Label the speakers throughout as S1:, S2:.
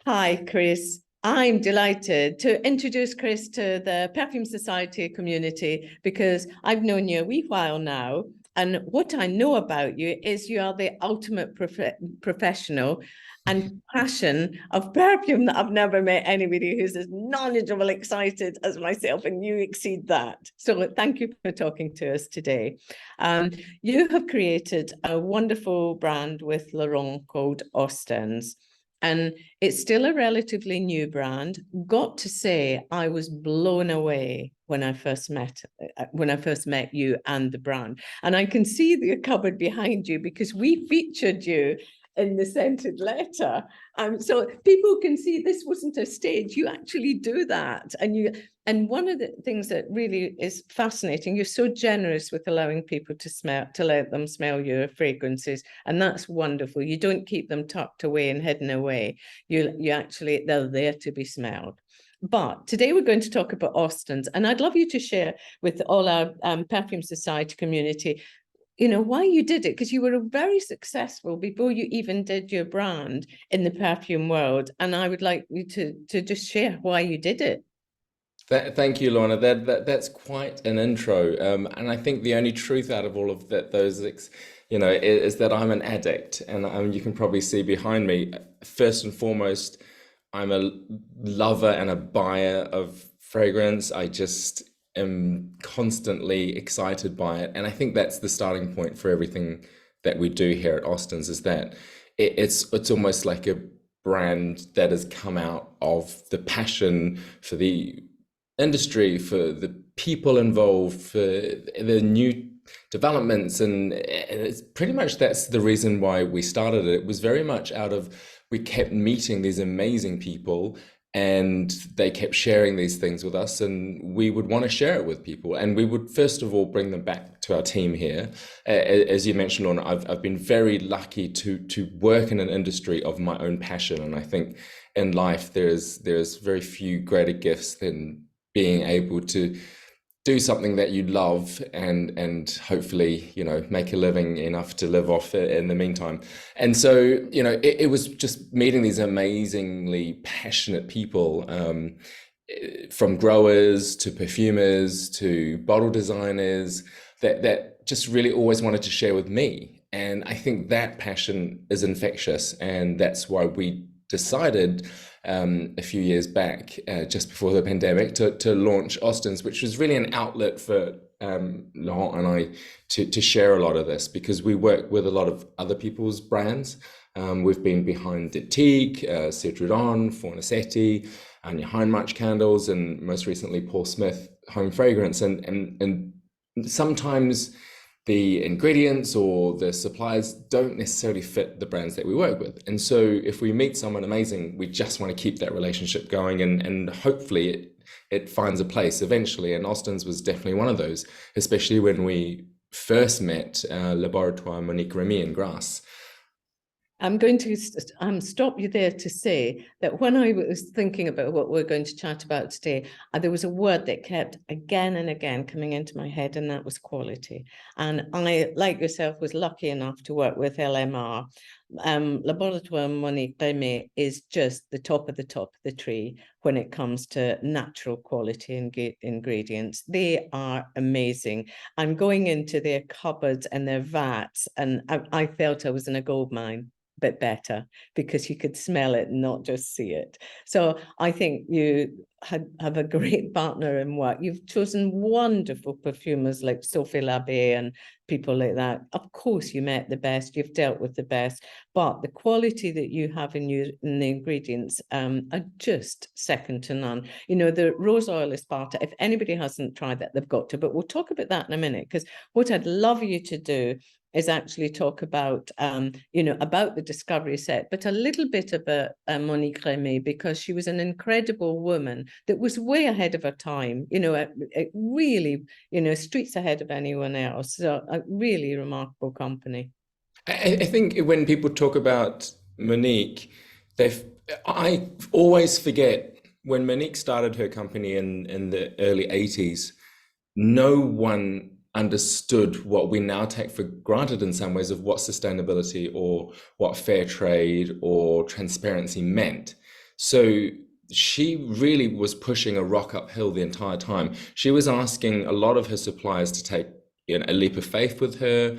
S1: Hi, Chris. I'm delighted to introduce Chris to the Perfume Society community because I've known you a wee while now. And what I know about you is you are the ultimate professional and passion of perfume that I've never met anybody who's as knowledgeable, excited as myself, and you exceed that. So thank you for talking to us today. You have created a wonderful brand with Lorna called Ostens. And it's still a relatively new brand. Got to say, I was blown away when I first met you and the brand. And I can see the cupboard behind you because we featured you in the scented letter. So people can see this wasn't a stage. You actually do that. And one of the things that really is fascinating, you're so generous with allowing people to let them smell your fragrances. And that's wonderful. You don't keep them tucked away and hidden away. You actually, they're there to be smelled. But today we're going to talk about Ostens, and I'd love you to share with all our Perfume Society community, why you did it, because you were very successful before you even did your brand in the perfume world. And I would like you to just share why you did it.
S2: Thank you, Lorna. That's quite an intro, and I think the only truth out of all of is that I'm an addict, and you can probably see behind me. First and foremost, I'm a lover and a buyer of fragrance. I just am constantly excited by it, and I think that's the starting point for everything that we do here at Ostens. Is that it's almost like a brand that has come out of the passion for the industry, for the people involved, for the new developments, and it's pretty much that's the reason why we started it. It was very much out of we kept meeting these amazing people and they kept sharing these things with us, and we would want to share it with people, and we would first of all bring them back to our team here. As you mentioned, Lorna, I've been very lucky to work in an industry of my own passion, and I think in life there's very few greater gifts than being able to do something that you love and hopefully make a living enough to live off it in the meantime. And so it was just meeting these amazingly passionate people, from growers to perfumers to bottle designers, that just really always wanted to share with me. And I think that passion is infectious, and that's why we decided a few years back, just before the pandemic, to launch Ostens, which was really an outlet for Laurent and I to share a lot of this, because we work with a lot of other people's brands. We've been behind Diptyque, Citrodon, Fornasetti, Anya Heinrich candles, and most recently Paul Smith home fragrance. And sometimes the ingredients or the suppliers don't necessarily fit the brands that we work with. And so if we meet someone amazing, we just want to keep that relationship going, and hopefully it finds a place eventually. And Ostens was definitely one of those, especially when we first met Laboratoire Monique Remy in Grasse.
S1: I'm going to stop you there to say that when I was thinking about what we're going to chat about today, there was a word that kept again and again coming into my head, and that was quality. And I, like yourself, was lucky enough to work with LMR. Laboratoire Monique Remy is just the top of the tree when it comes to natural quality ingredients. They are amazing. I'm going into their cupboards and their vats, and I felt I was in a gold mine. Bit better, because you could smell it and not just see it. So I think you have a great partner in work. You've chosen wonderful perfumers like Sophie Labbe and people like that. Of course, you met the best, you've dealt with the best, but the quality that you have in the ingredients are just second to none. The rose oil Esparta, if anybody hasn't tried that, they've got to, but we'll talk about that in a minute, because what I'd love you to do is actually talk about, about the discovery set, but a little bit about Monique Remy, because she was an incredible woman that was way ahead of her time, really, streets ahead of anyone else. So a really remarkable company.
S2: I think when people talk about Monique, I always forget when Monique started her company in the early 80s, no one understood what we now take for granted in some ways of what sustainability or what fair trade or transparency meant. So she really was pushing a rock uphill the entire time. She was asking a lot of her suppliers to take, a leap of faith with her.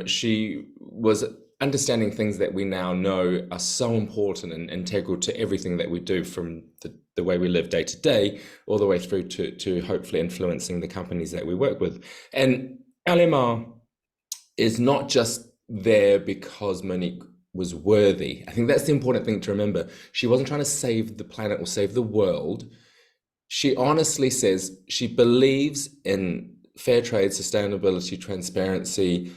S2: She was understanding things that we now know are so important and integral to everything that we do, from the way we live day to day, all the way through to hopefully influencing the companies that we work with. And LMR is not just there because Monique was worthy. I think that's the important thing to remember. She wasn't trying to save the planet or save the world. She honestly says she believes in fair trade, sustainability, transparency,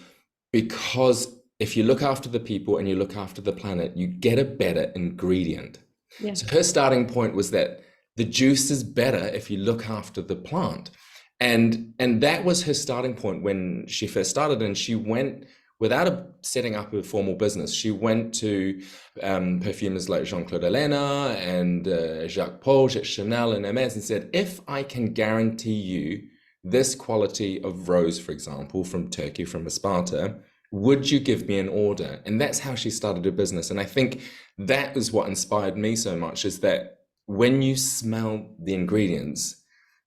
S2: because if you look after the people and you look after the planet, you get a better ingredient.
S1: Yeah.
S2: So her starting point was that the juice is better if you look after the plant. And that was her starting point when she first started. And she went, without setting up a formal business, she went to perfumers like Jean-Claude Helena and Jacques Paul, Chanel and Hermes, and said, if I can guarantee you this quality of rose, for example, from Turkey, from Esparta, would you give me an order? And that's how she started her business. And I think that is what inspired me so much, is that when you smell the ingredients,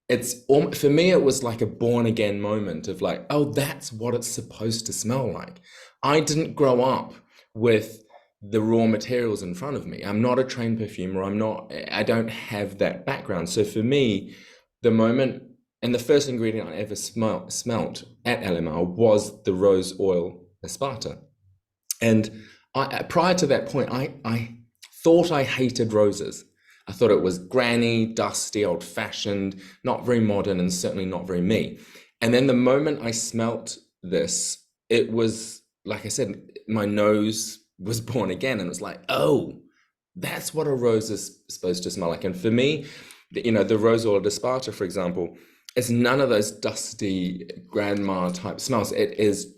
S2: for me, it was like a born again moment of like, oh, that's what it's supposed to smell like. I didn't grow up with the raw materials in front of me. I'm not a trained perfumer. I don't have that background. So for me, the moment, and the first ingredient I ever smelt at LMR was the rose oil Esparta. And prior to that point, I thought I hated roses. I thought it was granny, dusty, old-fashioned, not very modern, and certainly not very me. And then the moment I smelt this, it was, like I said, my nose was born again, and it was like, oh, that's what a rose is supposed to smell like. And for me, the rose oil de Sparta, for example, is none of those dusty grandma type smells. It is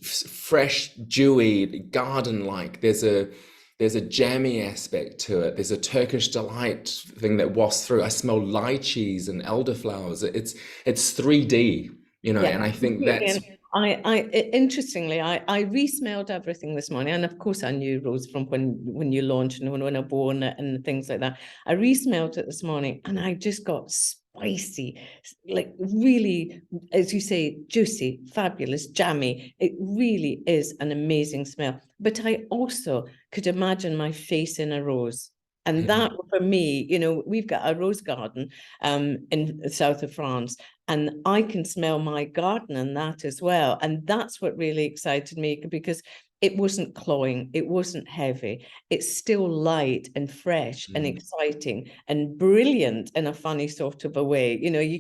S2: fresh, dewy, garden-like. There's a jammy aspect to it. There's a Turkish delight thing that wafts through. I smell lychees and elderflowers. It's 3D,
S1: Yeah.
S2: and I think that's.
S1: Interestingly, I re-smelled everything this morning, and of course I knew rose from when you launched and when I born it and things like that. I re-smelled it this morning, and I just got spicy, like really, as you say, juicy, fabulous, jammy. It really is an amazing smell. But I also could imagine my face in a rose. And that, for me, we've got a rose garden in the south of France, and I can smell my garden in that as well. And that's what really excited me, because it wasn't cloying, it wasn't heavy. It's still light and fresh and exciting and brilliant in a funny sort of a way. You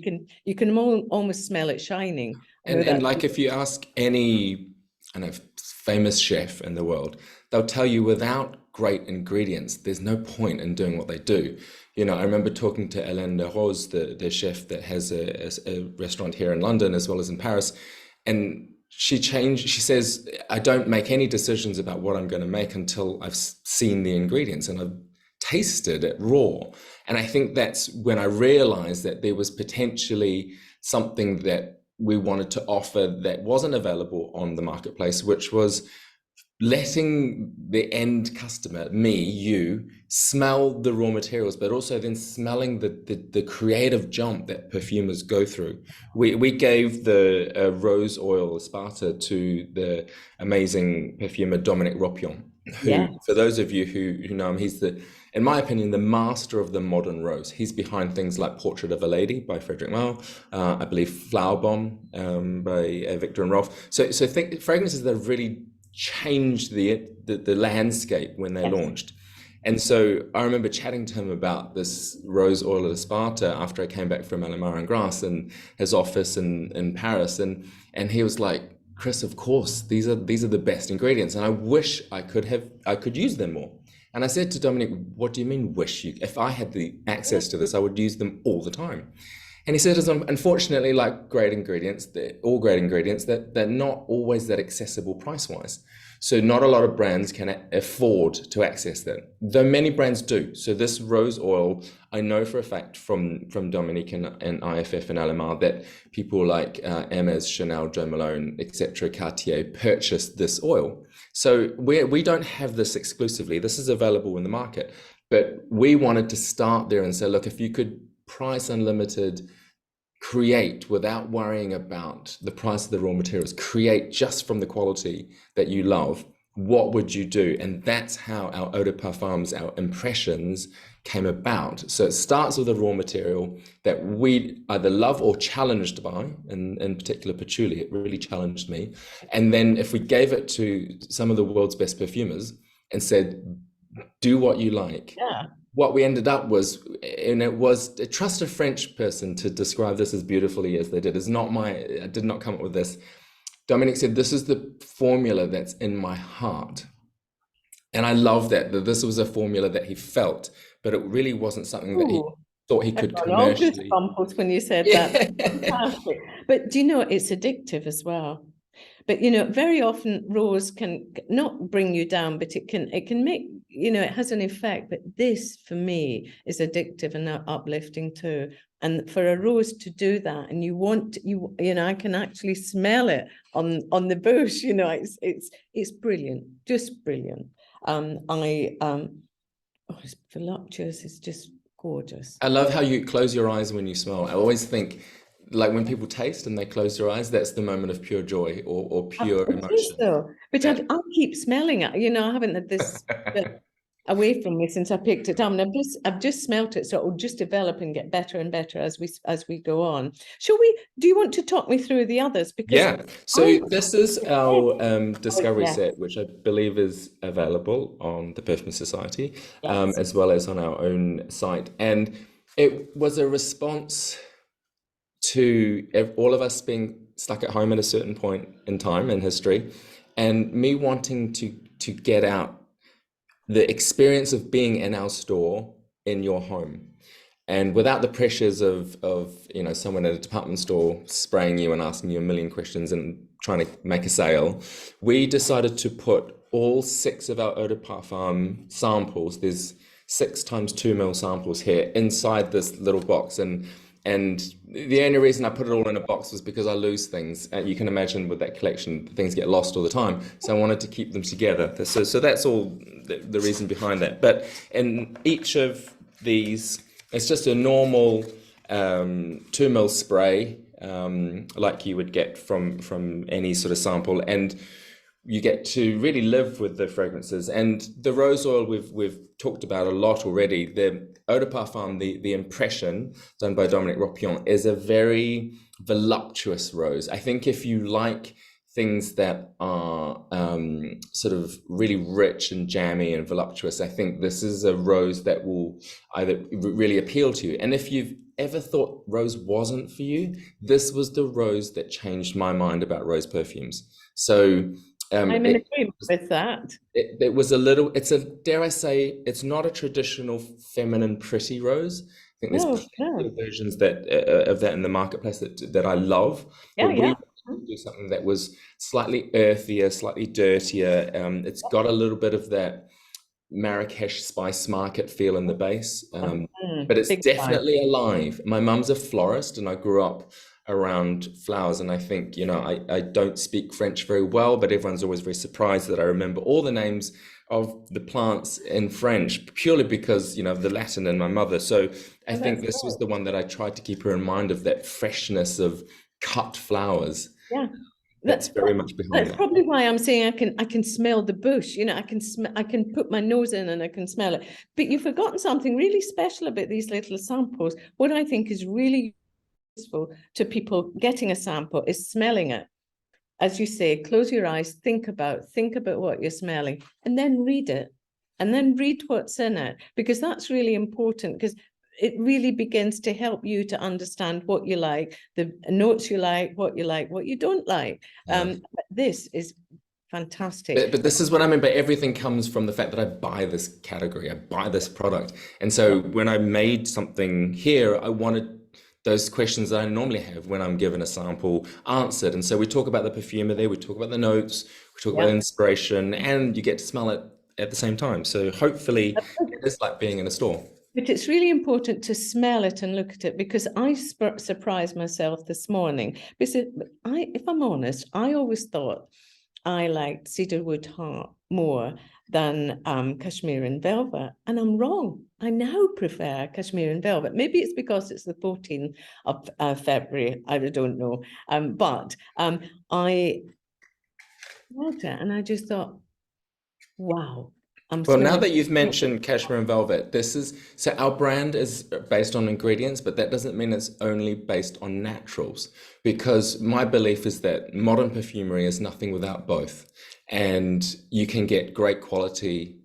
S1: can almost smell it shining.
S2: And like, if you ask any, famous chef in the world, they'll tell you without great ingredients, there's no point in doing what they do. I remember talking to Hélène de Rose, the chef that has a restaurant here in London as well as in Paris, and she says, I don't make any decisions about what I'm going to make until I've seen the ingredients and I've tasted it raw. And I think that's when I realized that there was potentially something that we wanted to offer that wasn't available on the marketplace, which was letting the end customer, me, you, smell the raw materials, but also then smelling the creative jump that perfumers go through. We gave the rose oil Sparta to the amazing perfumer Dominique Ropion, who, for those of you who know him, he's in my opinion, the master of the modern rose. He's behind things like Portrait of a Lady by Frederic Malle, I believe Flower Bomb by Victor and Rolf. So think fragrances that have really changed the landscape when they launched. And so I remember chatting to him about this rose oil of Sparta after I came back from Alamar and Grasse and his office in Paris, and he was like, Chris, of course, these are the best ingredients, and I wish I could use them more. And I said to Dominic, what do you mean wish? If I had the access to this, I would use them all the time. And he said, unfortunately, like great ingredients, all great ingredients, that they're not always that accessible price-wise. So not a lot of brands can afford to access that, though many brands do. So this rose oil, I know for a fact from Dominique and IFF and Alamar that people like Hermes, Chanel, Jo Malone, etc., Cartier purchase this oil. So we don't have this exclusively. This is available in the market. But we wanted to start there and say, look, if you could price unlimited, create without worrying about the price of the raw materials, create just from the quality that you love, what would you do? And that's how our eau de parfums, our impressions came about. So it starts with a raw material that we either love or challenged by, in particular patchouli, it really challenged me. And then if we gave it to some of the world's best perfumers and said, do what you like.
S1: Yeah.
S2: What we ended up was, and it was, trust a French person to describe this as beautifully as they did. It's not I did not come up with this. Dominic said, this is the formula that's in my heart. And I love that this was a formula that he felt, but it really wasn't something that he thought he could commercially.
S1: All when you said that. Fantastic. But do you know, it's addictive as well. But, you know, very often rose can not bring you down, but it can make, you know, it has an effect. But this, for me, is addictive and uplifting too. And for a rose to do that, and you know, I can actually smell it on the bush. You know, it's brilliant, just brilliant. It's voluptuous. It's just gorgeous.
S2: I love how you close your eyes when you smell. I always think, like when people taste and they close their eyes, that's the moment of pure joy or pure emotion.
S1: So, but I keep smelling it. You know, I haven't had this away from me since I picked it up, and I've just smelt it, so it will just develop and get better and better as we go on. Shall we? Do you want to talk me through the others? Because
S2: yeah. So this is our discovery set, which I believe is available on the Perfume Society, as well as on our own site, and it was a response to all of us being stuck at home at a certain point in time in history, and me wanting to get out the experience of being in our store in your home, and without the pressures of you know, someone at a department store spraying you and asking you a million questions and trying to make a sale. We decided to put all 6 of our eau de parfum samples, there's 6 times 2 ml samples here, inside this little box, and the only reason I put it all in a box was because I lose things. You can imagine with that collection, things get lost all the time. So I wanted to keep them together. So that's all the reason behind that. But in each of these, it's just a normal 2 ml spray, like you would get from any sort of sample. And you get to really live with the fragrances. And the rose oil we've talked about a lot already. The eau de parfum, the impression done by Dominic Ropion, is a very voluptuous rose. I think if you like things that are sort of really rich and jammy and voluptuous, I think this is a rose that will either really appeal to you. And if you've ever thought rose wasn't for you, this was the rose that changed my mind about rose perfumes. So I'm in
S1: agreement with that.
S2: It was a little, dare I say, it's not a traditional feminine pretty rose. I think there's plenty of versions of that in the marketplace that I love. But we wanted to do something that was slightly earthier, slightly dirtier. It's got a little bit of that Marrakesh spice market feel in the base, but it's definitely alive. My mum's a florist, and I grew up around flowers, and I think, you know, I don't speak French very well, but everyone's always very surprised that I remember all the names of the plants in French, purely because, you know, of the Latin in my mother. So I think this was the one that I tried to keep her in mind, of that freshness of cut flowers.
S1: Yeah,
S2: that's very much behind
S1: that's probably why I'm saying I can smell the bush. You know, I can put my nose in and I can smell it. But you've forgotten something really special about these little samples. What I think is really useful to people getting a sample is smelling it. As you say, close your eyes, think about what you're smelling, and then read it, and then read what's in it, because that's really important, because it really begins to help you to understand what you like, the notes you like, what you don't like. But this is fantastic.
S2: But this is what I mean by everything comes from the fact that I buy this category, I buy this product. And so when I made something here, I wanted those questions that I normally have when I'm given a sample answered. And so we talk about the perfumer there, we talk about the notes, we talk about inspiration, and you get to smell it at the same time. So hopefully it's like being in a store.
S1: But it's really important to smell it and look at it, because I surprised myself this morning. Because if I'm honest, I always thought I liked cedarwood heart more than cashmere and velvet, and I'm wrong. I now prefer cashmere and velvet. Maybe it's because it's the 14th of February. I don't know. But I smelled it and I just thought, wow, I'm
S2: Well, now
S1: smelling.
S2: that you've mentioned cashmere and velvet, this is so our brand is based on ingredients, but that doesn't mean it's only based on naturals. Because my belief is that modern perfumery is nothing without both. And you can get great quality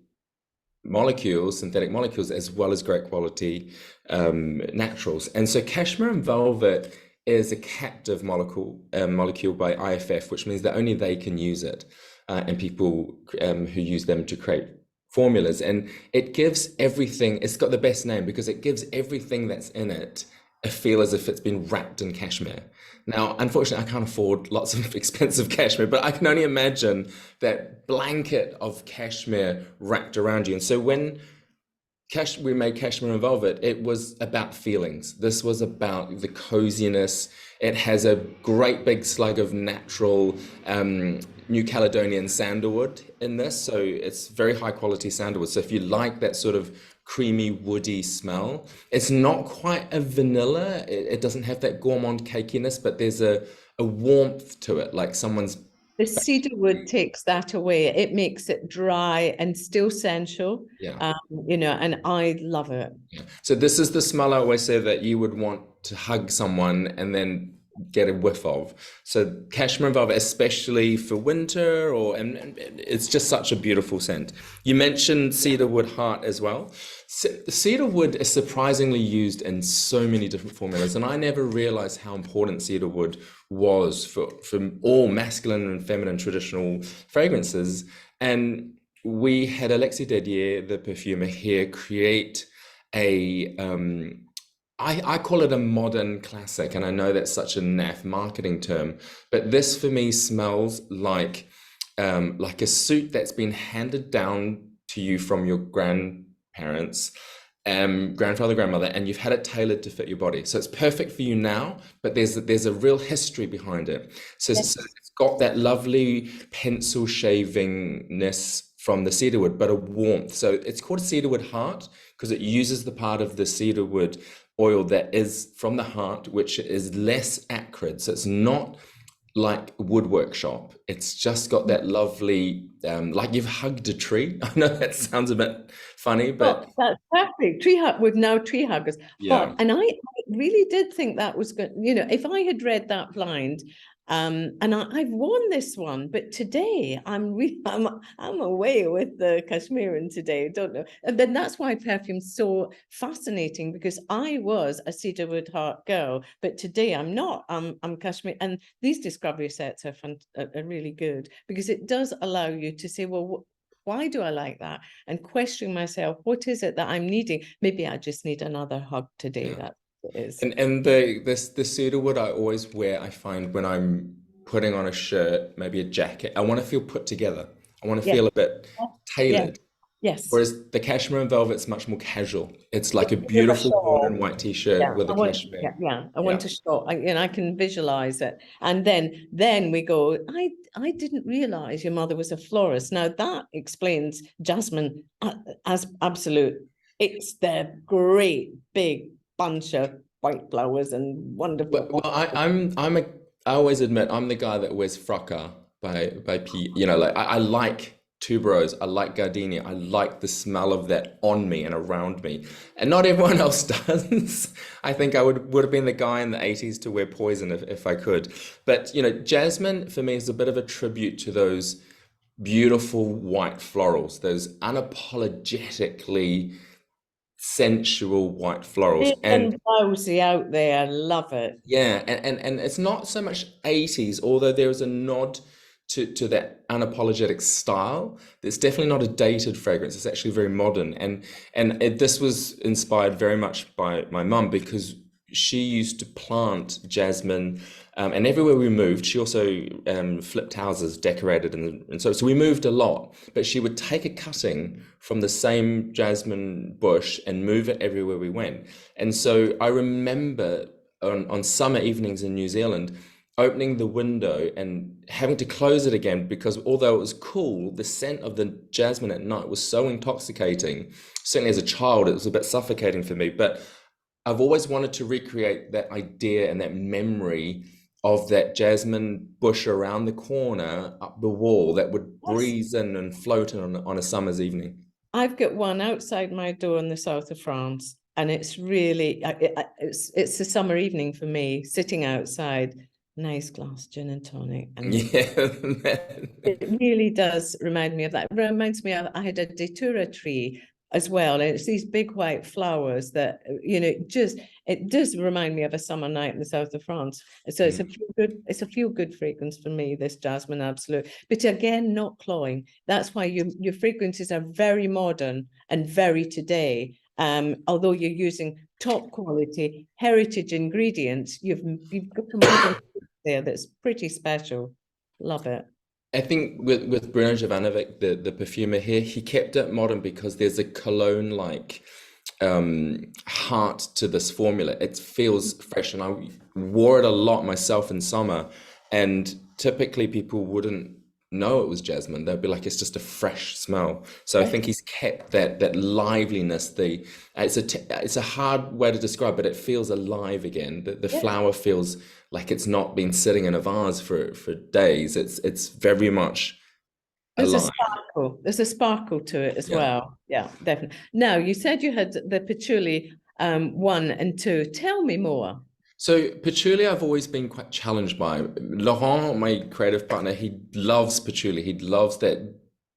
S2: molecules, synthetic molecules, as well as great quality naturals. And so cashmere and velvet is a captive molecule by IFF, which means that only they can use it, and people who use them to create formulas. And it gives everything, it's got the best name because it gives everything that's in it a feel as if it's been wrapped in cashmere. Now, unfortunately, I can't afford lots of expensive cashmere, but I can only imagine that blanket of cashmere wrapped around you. And so when we made cashmere and velvet, it was about feelings. This was about the coziness. It has a great big slug of natural New Caledonian sandalwood in this. So it's very high quality sandalwood. So if you like that sort of creamy, woody smell, it's not quite a vanilla. It doesn't have that gourmand cakiness, but there's a warmth to it, like someone's.
S1: The cedarwood takes that away. It makes it dry and still sensual.
S2: Yeah.
S1: And I love it.
S2: Yeah. So this is the smell I always say that you would want to hug someone and then get a whiff of. So cashmere and velvet, especially for winter, and it's just such a beautiful scent. You mentioned cedarwood heart as well. Cedarwood is surprisingly used in so many different formulas, and I never realized how important cedarwood was for all masculine and feminine traditional fragrances. And we had Alexis Dedier, the perfumer here, create a I call it a modern classic, and I know that's such a naff marketing term, but this for me smells like a suit that's been handed down to you from your grandparents, grandfather, grandmother, and you've had it tailored to fit your body. So it's perfect for you now, but there's a real history behind it. So it's got that lovely pencil shavingness from the cedarwood, but a warmth. So it's called cedarwood heart because it uses the part of the cedarwood oil that is from the heart, which is less acrid. So it's not like wood workshop. It's just got that lovely, like you've hugged a tree. I know that sounds a bit funny, but
S1: that's perfect. We've now tree huggers.
S2: yeah.
S1: And I really did think that was good. If I had read that blind, and I've worn this one, but today I'm away with the Kashmiran today. Don't know, and then that's why perfume's so fascinating because I was a cedarwood heart girl, but today I'm not. I'm Kashmir, and these discovery sets are really good because it does allow you to say, well, why do I like that? And question myself, what is it that I'm needing? Maybe I just need another hug today.
S2: Yeah.
S1: That's what it is.
S2: And the cedarwood I always wear, I find when I'm putting on a shirt, maybe a jacket, I want to feel put together. I want to
S1: Yes.
S2: feel a bit
S1: Yes.
S2: tailored.
S1: Yes.
S2: Whereas the cashmere and velvet's much more casual. It's like a
S1: With a
S2: beautiful blue and
S1: shawl.
S2: white t-shirt with a cashmere.
S1: I
S2: Yeah.
S1: want to show, I can visualize it. And then we go, I didn't realize your mother was a florist. Now that explains jasmine as absolute. It's the great big bunch of white flowers and wonderful.
S2: Well, I always admit I'm the guy that wears fracas by P. Like I like tuberose, I like gardenia, I like the smell of that on me and around me, and not everyone else does. I think I would have been the guy in the 80s to wear poison if I could. But jasmine for me is a bit of a tribute to those beautiful white florals, those unapologetically sensual white florals.
S1: And lousy out there, love it.
S2: Yeah, and it's not so much 80s, although there is a nod to that unapologetic style. It's definitely not a dated fragrance. It's actually very modern. This was inspired very much by my mum because she used to plant jasmine, and everywhere we moved, she also flipped houses, decorated, and so we moved a lot. But she would take a cutting from the same jasmine bush and move it everywhere we went. And so I remember on summer evenings in New Zealand, opening the window and having to close it again because although it was cool, the scent of the jasmine at night was so intoxicating. Certainly as a child, it was a bit suffocating for me, but I've always wanted to recreate that idea and that memory of that jasmine bush around the corner up the wall that would
S1: Yes.
S2: breeze in and float in on a summer's evening.
S1: I've got one outside my door in the south of France, and it's really it's a summer evening for me, sitting outside, nice glass gin and tonic, and the
S2: Yeah.
S1: it really does remind me of that. It reminds me of I had a datura tree as well, and it's these big white flowers that it does remind me of a summer night in the south of France. So it's a feel good fragrance for me, this jasmine absolute. But again, not cloying. That's why your fragrances are very modern and very today. Although you're using top quality heritage ingredients, you've got a modern there that's pretty special. Love it.
S2: I think with Bruno Jovanovic, the perfumer here, he kept it modern because there's a cologne-like heart to this formula. It feels fresh, and I wore it a lot myself in summer, and typically people wouldn't know it was jasmine. They'd be like, it's just a fresh smell. So I think he's kept that liveliness. It's a hard way to describe, but it feels alive again. The
S1: Yeah.
S2: flower feels like it's not been sitting in a vase for days. It's very much
S1: There's a
S2: alive.
S1: sparkle. There's a sparkle to it as
S2: Yeah.
S1: well. Yeah, definitely. Now, you said you had the patchouli 1 and 2. Tell me more.
S2: So patchouli, I've always been quite challenged by. Laurent, my creative partner, he loves patchouli. He loves that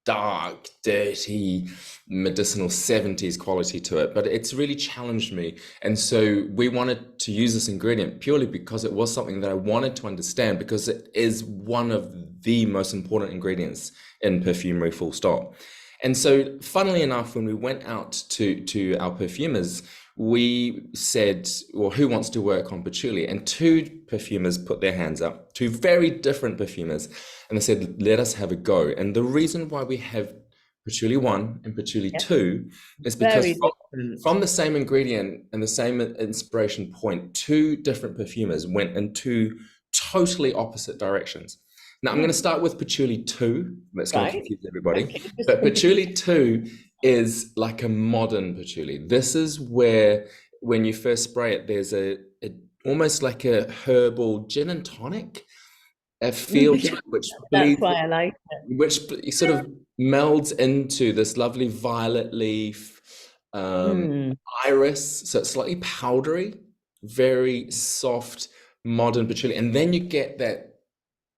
S2: dark, dirty, medicinal 70s quality to it, but it's really challenged me. And so we wanted to use this ingredient purely because it was something that I wanted to understand because it is one of the most important ingredients in perfumery, full stop. And so, funnily enough, when we went out to our perfumers, we said, well, who wants to work on patchouli? And two perfumers put their hands up, two very different perfumers, and they said, let us have a go. And the reason why we have patchouli 1 and patchouli
S1: Yeah.
S2: 2 is because
S1: Very different.
S2: from the same ingredient and the same inspiration point, two different perfumers went in two totally opposite directions. Now, I'm going to start with patchouli 2. That's going to
S1: Right.
S2: confuse everybody.
S1: Okay.
S2: But patchouli 2 is like a modern patchouli. This is where, when you first spray it, there's a almost like a herbal gin and tonic feel to it, which
S1: That's
S2: bleeds,
S1: why I like it.
S2: which sort of melds into this lovely violet leaf,
S1: Mm.
S2: iris. So it's slightly powdery, very soft, modern patchouli. And then you get that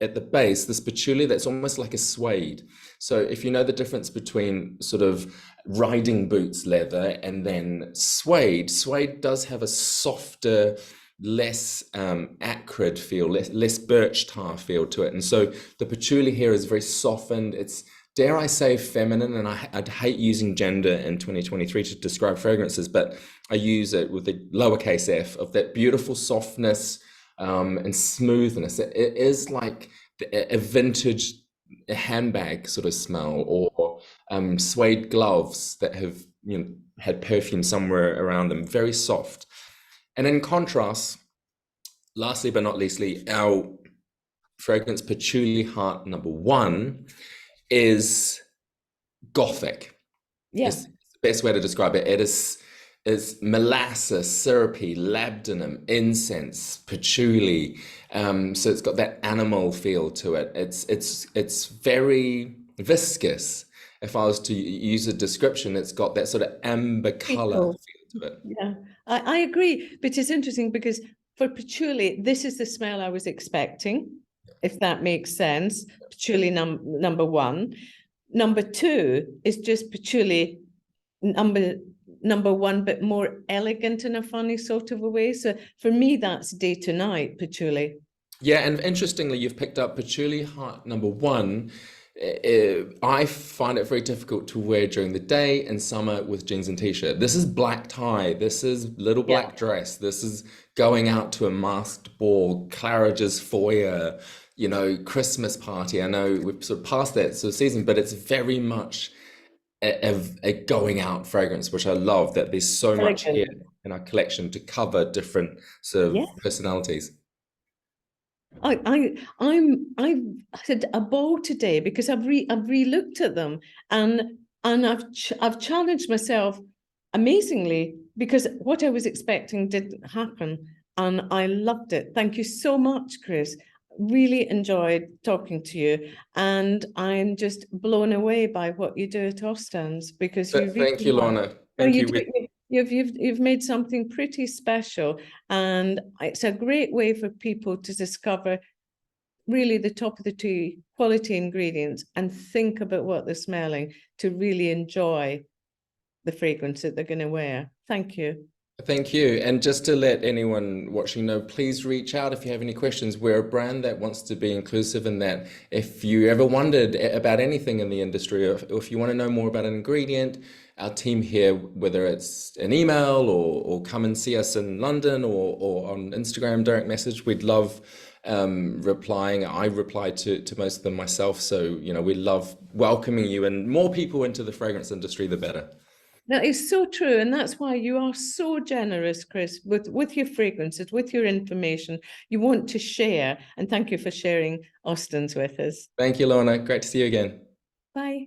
S2: at the base, this patchouli that's almost like a suede. So if you know the difference between sort of riding boots leather and then suede, suede does have a softer, less acrid feel, less birch tar feel to it. And so the patchouli here is very softened. It's, dare I say, feminine, and I'd hate using gender in 2023 to describe fragrances, but I use it with the lowercase f of that beautiful softness and smoothness. It is like a vintage handbag sort of smell, or suede gloves that have had perfume somewhere around them. Very soft. And in contrast, lastly but not leastly, our fragrance Patchouli Heart number 1 is gothic.
S1: Yeah.
S2: It's the best way to describe it. It is molasses, syrupy, labdanum, incense, patchouli. So it's got that animal feel to it. It's very viscous. If I was to use a description, it's got that sort of amber color feel to it.
S1: Yeah, I agree. But it's interesting because for patchouli, this is the smell I was expecting, if that makes sense. Patchouli number 1. Number 2 is just patchouli number 1, but more elegant in a funny sort of a way. So for me, that's day to night patchouli.
S2: Yeah, and interestingly, you've picked up Patchouli Heart number 1. I find it very difficult to wear during the day in summer with jeans and t-shirt. This is black tie. This is little black dress. This is going out to a masked ball, Claridge's foyer, Christmas party. I know we've sort of passed that sort of season, but it's very much a going out fragrance, which I love, that there's so much here in our collection to cover different sort of personalities.
S1: I've had a ball today because I've re-looked at them, and I've challenged myself amazingly, because what I was expecting didn't happen, and I loved it. Thank you so much, Chris. Really enjoyed talking to you, and I'm just blown away by what you do at Ostens, because you
S2: But thank
S1: really
S2: you,
S1: are.
S2: Lorna.
S1: No,
S2: Thank
S1: you
S2: you.
S1: do. You've made something pretty special, and it's a great way for people to discover really the top of the tea quality ingredients and think about what they're smelling to really enjoy the fragrance that they're going to wear. Thank you.
S2: Thank you. And just to let anyone watching know, please reach out if you have any questions. We're a brand that wants to be inclusive, in that if you ever wondered about anything in the industry, or if you want to know more about an ingredient, our team here, whether it's an email or come and see us in London or on Instagram direct message, we'd love replying. I reply to most of them myself. So, we love welcoming you, and more people into the fragrance industry, the better.
S1: That is so true. And that's why you are so generous, Chris, with your fragrances, with your information. You want to share. And thank you for sharing Ostens with us.
S2: Thank you, Lorna. Great to see you again.
S1: Bye.